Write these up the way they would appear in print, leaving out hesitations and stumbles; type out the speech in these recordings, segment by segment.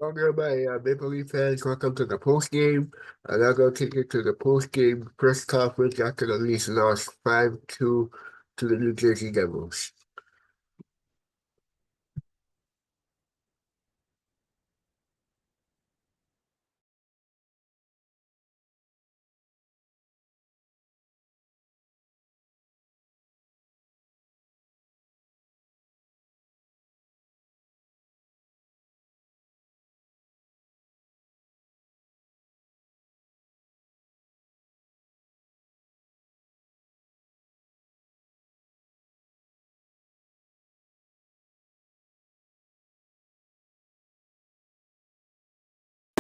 Welcome, my Maple Leaf fans. Welcome to the post game. I'm now going to take you to the post game press conference after the Leafs lost 5-2 to the New Jersey Devils.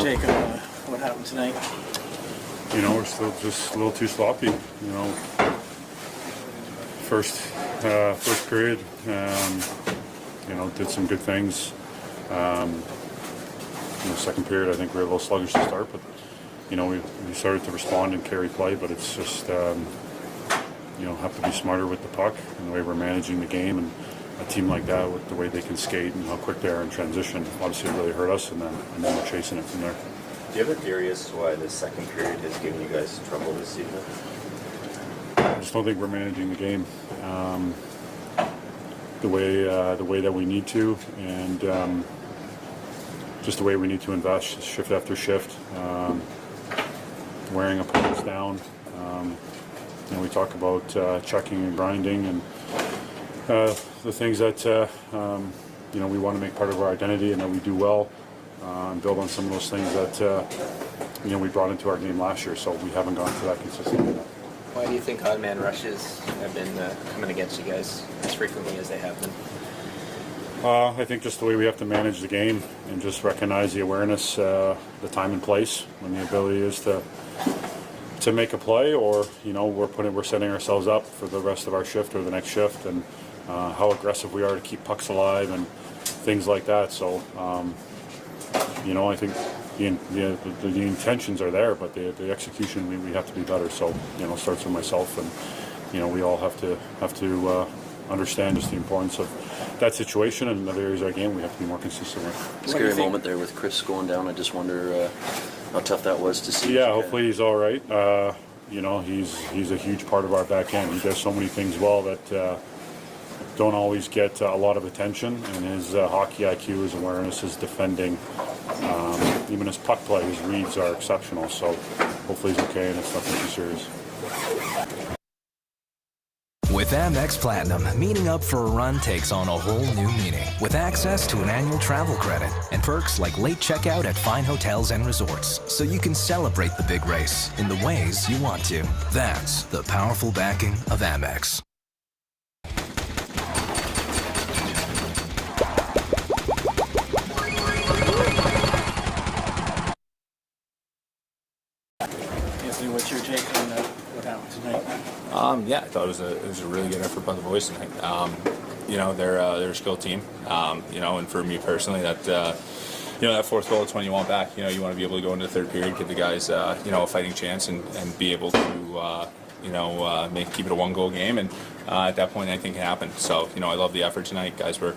Take what happened tonight. We're still just a little too sloppy. First period, did some good things. Second period, I think we were a little sluggish to start, but we started to respond and carry play. But it's just have to be smarter with the puck and the way we're managing the game. And a team like that, with the way they can skate and how quick they are in transition, obviously it really hurt us. And then we're chasing it from there. Do you have a theory as to why the second period has given you guys trouble this season? I just don't think we're managing the game the way that we need to, and just the way we need to invest shift after shift, wearing opponents down. We talk about checking and grinding and the things that we want to make part of our identity and that we do well. And build on some of those things that we brought into our game last year, so we haven't gone for that consistently. Why do you think odd man rushes have been coming against you guys as frequently as they have been? I think just the way we have to manage the game and just recognize the awareness, the time and place when the ability is to make a play, or we're setting ourselves up for the rest of our shift or the next shift, and how aggressive we are to keep pucks alive and things like that. So. I think the intentions are there, but the execution we have to be better. So it starts with myself, and we all have to understand just the importance of that situation and other areas of our game we have to be more consistent with. Scary moment there with Chris going down. I just wonder how tough that was to see. Yeah, hopefully he's all right. He's a huge part of our back end. He does so many things well that don't always get a lot of attention, and his hockey IQ, his awareness, his defending, even his puck play, his reads are exceptional. So hopefully he's okay and it's nothing too serious. With Amex Platinum, meeting up for a run takes on a whole new meaning. With access to an annual travel credit and perks like late checkout at fine hotels and resorts, so you can celebrate the big race in the ways you want to. That's the powerful backing of Amex. What's your take on what happened tonight? Yeah, I thought it was a really good effort by the boys tonight. They're a skilled team. And for me personally, that that fourth goal, it's when you want back. You want to be able to go into the third period, give the guys a fighting chance, and be able to keep it a one-goal game. And at that point, anything can happen. So I love the effort tonight. Guys were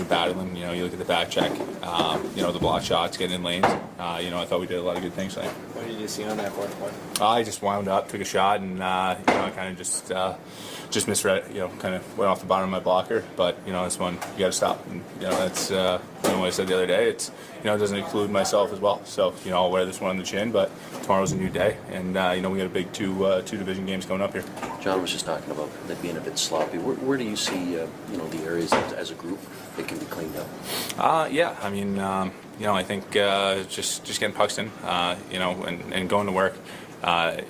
battling. You look at the back check. The block shots, getting in lanes. I thought we did a lot of good things tonight. What did you see on that fourth one? I just wound up, took a shot, and I kind of just misread it. Kind of went off the bottom of my blocker. But this one you got to stop. And that's what I said the other day. It's it doesn't include myself as well. So I'll wear this one on the chin. But tomorrow's a new day, and we got a big two division games coming up here. John was just talking about that being a bit sloppy. Where do you see the areas that, as a group that can be cleaned up? Yeah, I mean, I think just getting pucks in, and going to work. A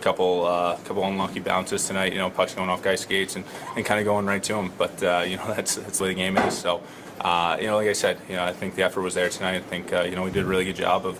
couple unlucky bounces tonight. Pucks going off guys' skates and kind of going right to them. But that's the way the game is. So like I said, I think the effort was there tonight. I think we did a really good job of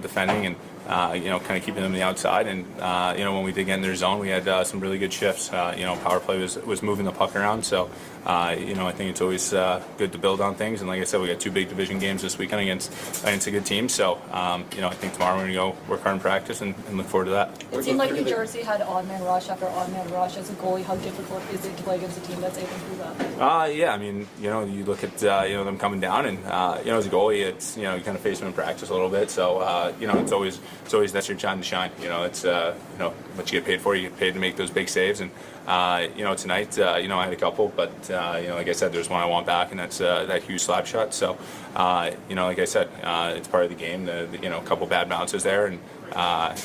defending and kind of keeping them on the outside. And when we did get in their zone, we had some really good shifts. Power play was moving the puck around. So I think it's always good to build on things. And like I said, we got 2 big division games this weekend against a good team. So, I think tomorrow we're going to go work hard in practice and look forward to that. It seemed like New Jersey had odd man rush after odd man rush. As a goalie, how difficult is it to play against a team that's able to do that? Yeah, I mean, you look at them coming down, and as a goalie, it's you kind of face them in practice a little bit. So it's always that's your time to shine. It's what you get paid for. You get paid to make those big saves, and tonight, I had a couple, but like I said, there's one I want back, and that's that huge slap shot. So like I said, it's part of the game. A couple bad bounces there, and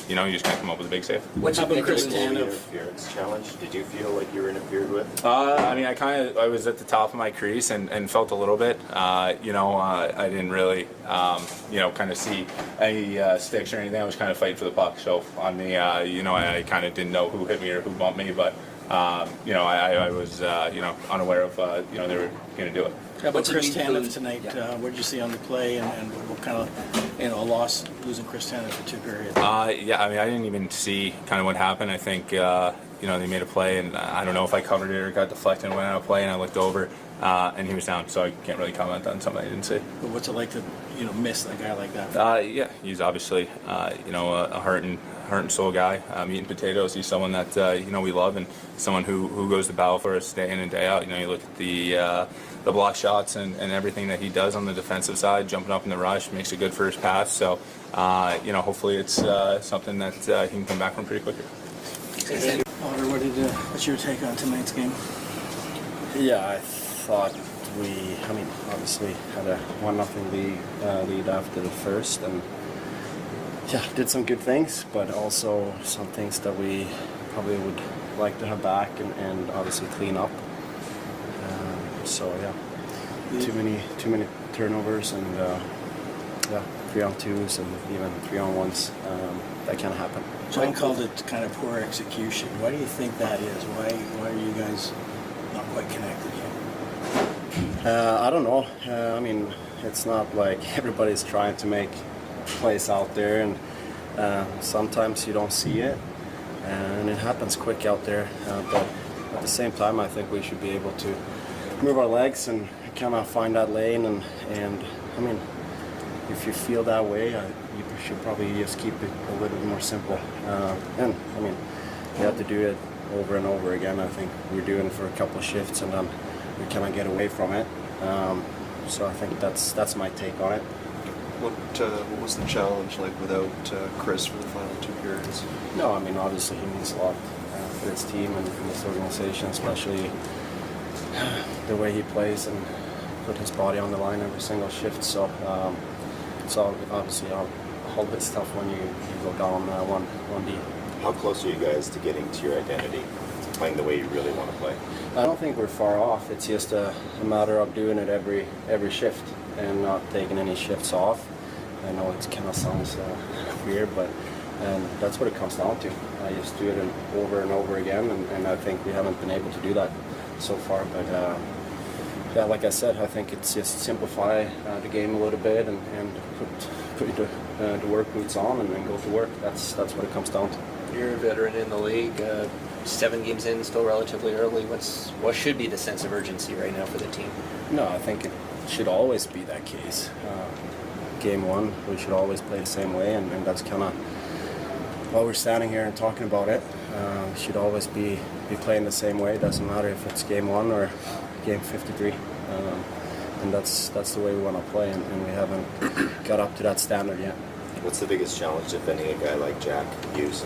you just got to come up with a big save. What's your Chris interference challenge? Did you feel like you were interfered with? I was at the top of my crease and felt a little bit. I didn't really, kind of see any sticks or anything. I was kind of fighting for the puck. So on the, I kind of didn't know who hit me or who bumped me, but I was, unaware of, they were going to do it. How about Chris Tanev tonight? What did you see on the play, and what kind of, a loss losing Chris Tanev for 2 periods? I didn't even see kind of what happened. I think, they made a play, and I don't know if I covered it or got deflected and went out of play, and I looked over, and he was down, so I can't really comment on something I didn't see. But what's it like to, miss a guy like that? He's obviously, a heart and soul guy. Meat and potatoes. He's someone that, we love, and someone who goes to battle for us day in and day out. You look at the block shots and everything that he does on the defensive side, jumping up in the rush, makes a good first pass. So, hopefully it's something that he can come back from pretty quickly. Oliver, what's your take on tonight's game? Yeah, I thought obviously had a 1-0 lead after the first, and did some good things, but also some things that we probably would like to have back and obviously clean up. Too many turnovers and 3-on-2s and even 3-on-1s. That can't happen. John called it kind of poor execution. Why do you think that is? Why are you guys not quite connected yet? I don't know. It's not like everybody's trying to make plays out there, and sometimes you don't see it, and it happens quick out there. But at the same time, I think we should be able to move our legs and kind of find that lane. And if you feel that way, you should probably just keep it a little bit more simple. You have to do it over and over again. I think we're doing it for a couple of shifts, and then we kind of get away from it. So I think that's my take on it. What was the challenge like without Chris for the final 2 periods? No, obviously he means a lot for his team and for this organization, especially the way he plays and put his body on the line every single shift. So it's obviously always tough when you go down 1D. How close are you guys to getting to your identity, to playing the way you really want to play? I don't think we're far off. It's just a matter of doing it every shift and not taking any shifts off. I know it kind of sounds weird, but that's what it comes down to. I just do it over and over again, and I think we haven't been able to do that so far. But like I said, I think it's just simplify the game a little bit and put the work boots on and then go to work. That's what it comes down to. You're a veteran in the league, 7 games in, still relatively early. What should be the sense of urgency right now for the team? No, I think it should always be that case. Game 1, we should always play the same way, and that's kind of while we're standing here and talking about it. We should always be playing the same way. It doesn't matter if it's game 1 or game 53. And that's the way we want to play, and we haven't got up to that standard yet. What's the biggest challenge defending a guy like Jack Hughes?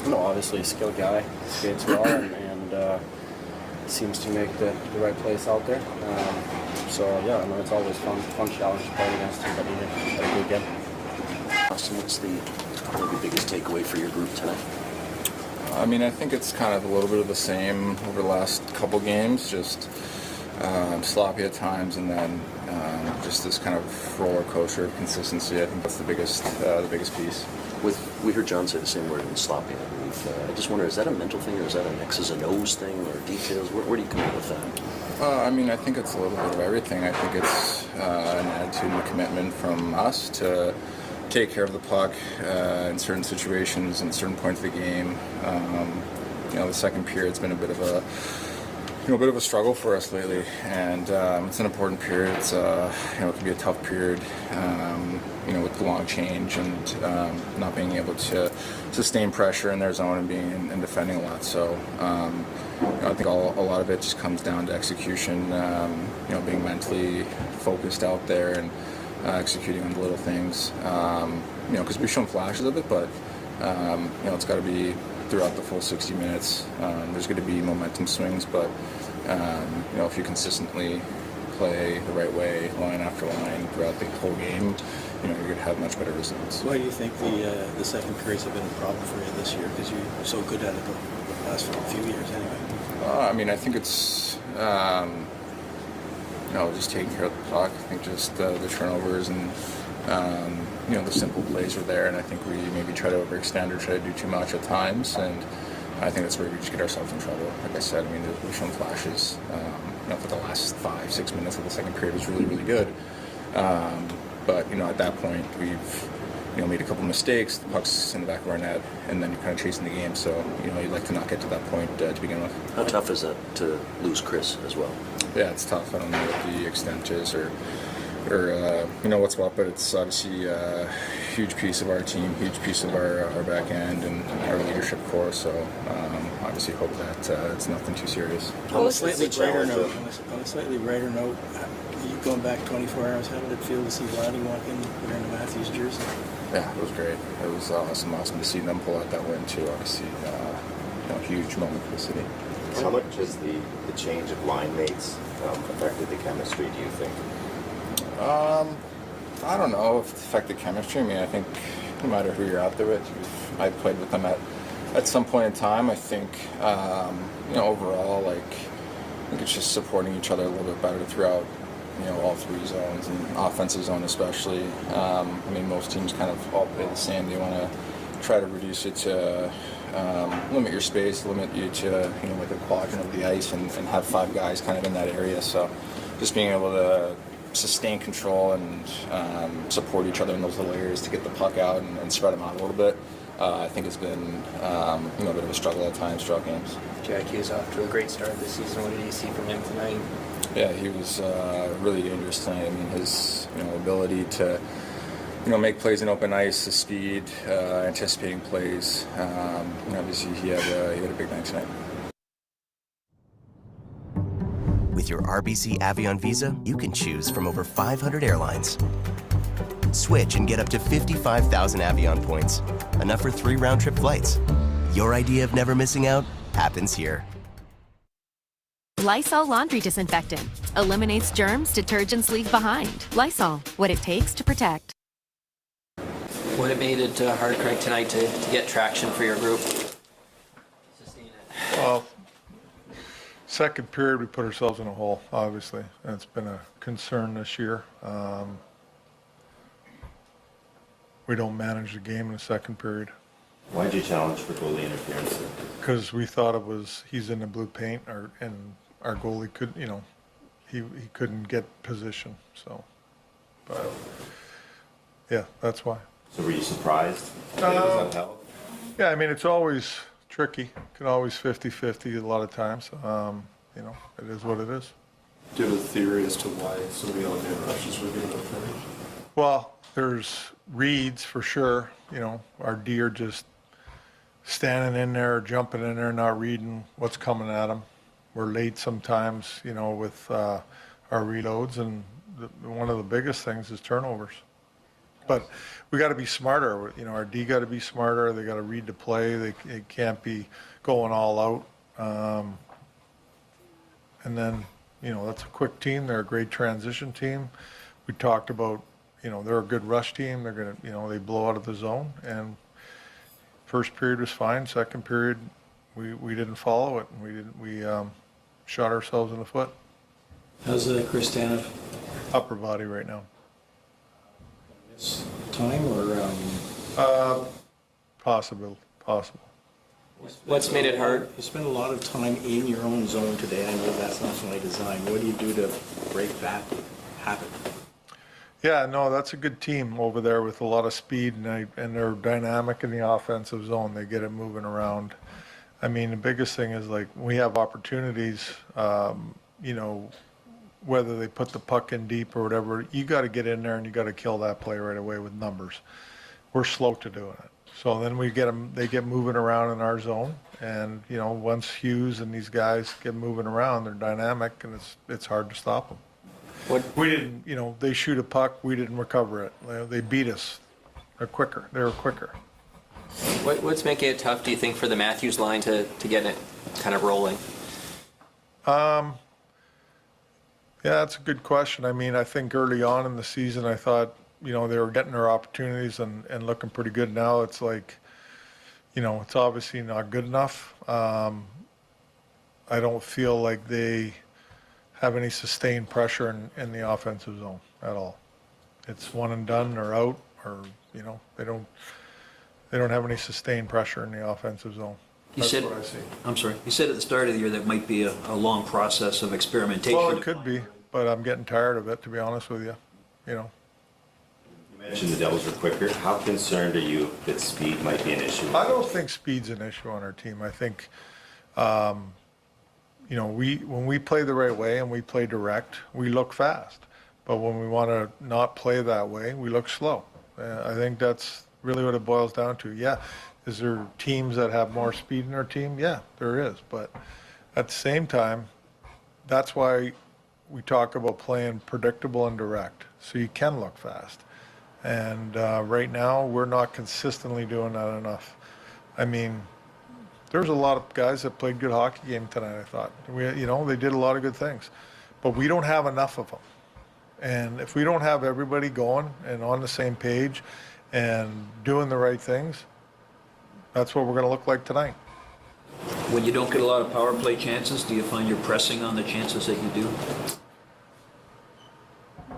No, obviously a skilled guy, skates well, and seems to make the right plays out there. It's always fun challenge playing against him, but he had a good game. Austin, what's the biggest takeaway for your group tonight? I think it's kind of a little bit of the same over the last couple games, just sloppy at times, and then just this kind of roller coaster of consistency. I think that's the biggest piece. We heard John say the same word in sloppy, I believe. I just wonder, is that a mental thing, or is that an X's and O's thing, or details? Where do you come up with that? I think it's a little bit of everything. I think it's an attitude and a commitment from us to take care of the puck in certain situations and certain points of the game. The second period's been a bit of a bit of a struggle for us lately, and it's an important period. It's it can be a tough period, with the long change and not being able to sustain pressure in their zone and being and defending a lot. So I think a lot of it just comes down to execution. Being mentally focused out there and executing on the little things. Because we've shown flashes of it, but it's got to be throughout the full 60 minutes. There's going to be momentum swings, but if you consistently play the right way, line after line, throughout the whole game, you're going to have much better results. Why do you think the second periods have been a problem for you this year? Because you're so good at it the last few years, anyway. I think it's just taking care of the puck. I think just the turnovers and the simple plays are there, and I think we maybe try to overextend or try to do too much at times, and I think that's where we just get ourselves in trouble. Like I said, we've shown flashes. For the last 5-6 minutes of the second period was really, really good. But at that point we've made a couple mistakes. The puck's in the back of our net, and then you're kind of chasing the game. So you'd like to not get to that point to begin with. How tough is that to lose Chris as well? Yeah, it's tough. I don't know what the extent is or what's what, but it's obviously a huge piece of our team, huge piece of our back end and our leadership core. So obviously hope that it's nothing too serious. On a slightly brighter note, you going back 24 hours, how did it feel to see Vladdy walk in wearing a Matthews jersey? Yeah, it was great. It was awesome to see them pull out that win too. Obviously, huge moment for the city. How much has the change of line mates affected the chemistry, do you think? I don't know if it's affected chemistry. I think no matter who you're out there with, I've played with them at some point in time. I think, overall, I think it's just supporting each other a little bit better throughout, all three zones and offensive zone especially. Most teams kind of all play the same. They want to try to reduce it to limit your space, limit you to, like a quadrant of the ice and have 5 guys kind of in that area. So just being able to sustain control and support each other in those little areas to get the puck out and spread them out a little bit, I think has been a bit of a struggle at times throughout games. Jack Hughes off to a great start this season. What did you see from him tonight? Yeah, he was really dangerous tonight. His ability to make plays in open ice, his speed, anticipating plays. Obviously he had a big night tonight. With your RBC Avion Visa, you can choose from over 500 airlines. Switch and get up to 55,000 Avion points, enough for 3 round-trip flights. Your idea of never missing out happens here. Lysol Laundry Disinfectant. Eliminates germs detergents leave behind. Lysol, what it takes to protect. What it made it hard, Craig, tonight to get traction for your group? Well, second period we put ourselves in a hole, obviously, and it's been a concern this year. We don't manage the game in the second period. Why did you challenge for goalie interference? Because we thought it was he's in the blue paint, and our goalie could, he couldn't get position. So, but yeah, that's why. So were you surprised? Does that help? Yeah, it's always tricky. Can always 50-50 a lot of times. It is what it is. Do you have a theory as to why so many on-man rushes were given up there? Well, there's reads for sure. Our D are just standing in there, jumping in there, not reading what's coming at them. We're late sometimes, with our reloads, and one of the biggest things is turnovers. But we got to be smarter. Our D got to be smarter. They got to read the play. They can't be going all out. And then, that's a quick team. They're a great transition team. We talked about, they're a good rush team. They're going to, they blow out of the zone. And first period was fine. Second period, we didn't follow it. And we shot ourselves in the foot. How's Chris Tanev? Upper body right now. Time or possible. What's made it hard? You spent a lot of time in your own zone today. I know that's not my design. What do you do to break that habit? Yeah, no, that's a good team over there with a lot of speed, and they're dynamic in the offensive zone. They get it moving around. I mean, the biggest thing is like we have opportunities, whether they put the puck in deep or whatever, you got to get in there and you got to kill that play right away with numbers. We're slow to doing it. So then we get them, they get moving around in our zone. And, once Hughes and these guys get moving around, they're dynamic and it's hard to stop them. We didn't, they shoot a puck, we didn't recover it. They beat us. They were quicker. What's making it tough, do you think, for the Matthews line to get it kind of rolling? Yeah, that's a good question. I mean, I think early on in the season, I thought, they were getting their opportunities and looking pretty good. Now it's like, it's obviously not good enough. I don't feel like they have any sustained pressure in the offensive zone at all. It's one and done or out, or, they don't have any sustained pressure in the offensive zone. That's what I see. I'm sorry. You said at the start of the year that might be a long process of experimentation. Well, it could be, but I'm getting tired of it, to be honest with you. You mentioned the Devils are quicker. How concerned are you that speed might be an issue? I don't think speed's an issue on our team. I think, when we play the right way and we play direct, we look fast. But when we want to not play that way, we look slow. I think that's really what it boils down to. Yeah, is there teams that have more speed in their team? Yeah, there is. But at the same time, that's why we talk about playing predictable and direct, so you can look fast. And right now, we're not consistently doing that enough. I mean, there's a lot of guys that played good hockey game tonight, I thought. They did a lot of good things. But we don't have enough of them. And if we don't have everybody going and on the same page and doing the right things, that's what we're going to look like tonight. When you don't get a lot of power play chances, do you find you're pressing on the chances that you do?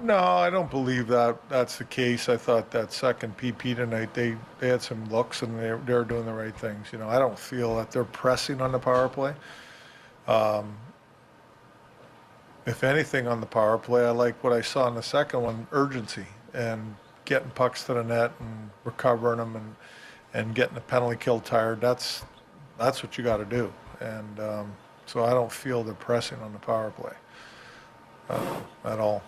No, I don't believe that's the case. I thought that second PP tonight, they had some looks and they were doing the right things. I don't feel that they're pressing on the power play. If anything on the power play, I like what I saw in the second one, urgency and getting pucks to the net and recovering them and getting the penalty kill tired. That's what you got to do. And so I don't feel they're pressing on the power play at all.